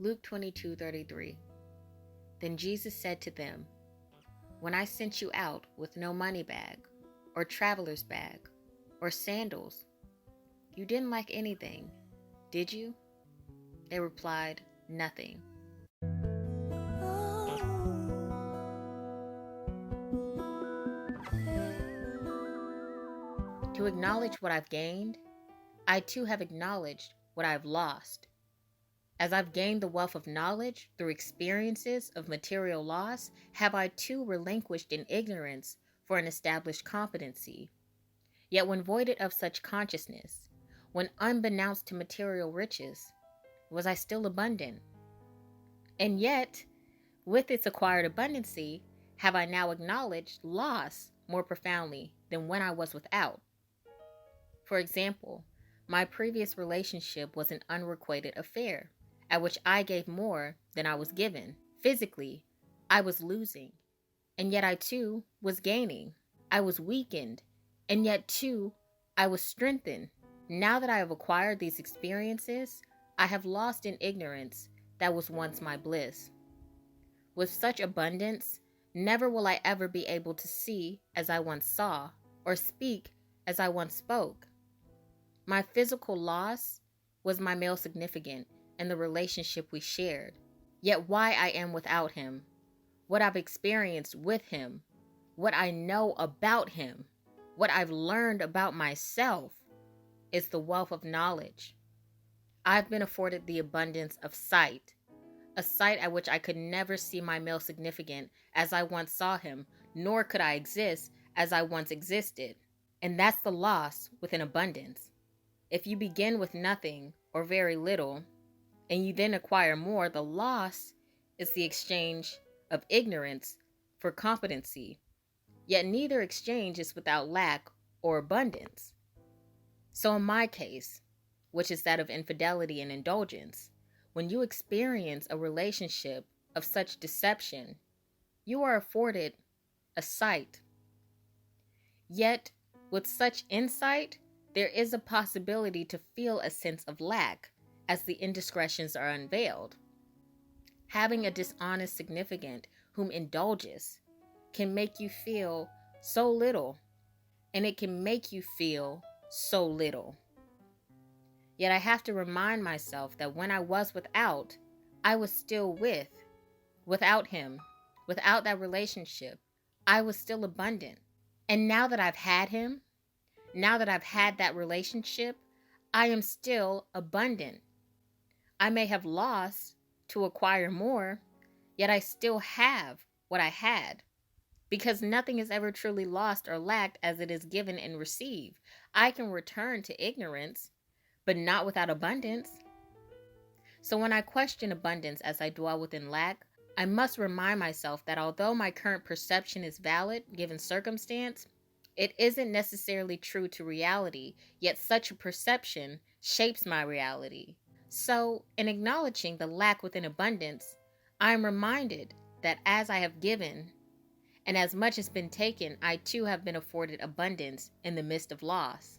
Luke 22:33. Then Jesus said to them, "When I sent you out with no money bag, or traveler's bag, or sandals, you didn't lack anything, did you?" They replied, "Nothing." To acknowledge what I've gained, I too have acknowledged what I've lost. As I've gained the wealth of knowledge through experiences of material loss, have I too relinquished in ignorance for an established competency. Yet when voided of such consciousness, when unbeknownst to material riches, was I still abundant? And yet, with its acquired abundancy, have I now acknowledged loss more profoundly than when I was without. For example, my previous relationship was an unrequited affair, at which I gave more than I was given. Physically, I was losing, and yet I too was gaining. I was weakened, and yet too I was strengthened. Now that I have acquired these experiences, I have lost in ignorance that was once my bliss. With such abundance, never will I ever be able to see as I once saw, or speak as I once spoke. My physical loss was my male significant and the relationship we shared. Yet why I am without him, what I've experienced with him, what I know about him, what I've learned about myself, is the wealth of knowledge. I've been afforded the abundance of sight, a sight at which I could never see my male significant as I once saw him, nor could I exist as I once existed. And that's the loss within abundance. If you begin with nothing or very little, and you then acquire more, the loss is the exchange of ignorance for competency. Yet neither exchange is without lack or abundance. So in my case, which is that of infidelity and indulgence, when you experience a relationship of such deception, you are afforded a sight. Yet, with such insight, there is a possibility to feel a sense of lack as the indiscretions are unveiled. Having a dishonest significant whom indulges can make you feel so little, and it can make you feel so little. Yet I have to remind myself that when I was without, I was still with. Without him, without that relationship, I was still abundant. And now that I've had him, now that I've had that relationship, I am still abundant. I may have lost to acquire more, yet I still have what I had. Because nothing is ever truly lost or lacked as it is given and received. I can return to ignorance, but not without abundance. So when I question abundance as I dwell within lack, I must remind myself that although my current perception is valid given circumstance, it isn't necessarily true to reality, yet such a perception shapes my reality. So, in acknowledging the lack within abundance, I am reminded that as I have given, and as much has been taken, I too have been afforded abundance in the midst of loss.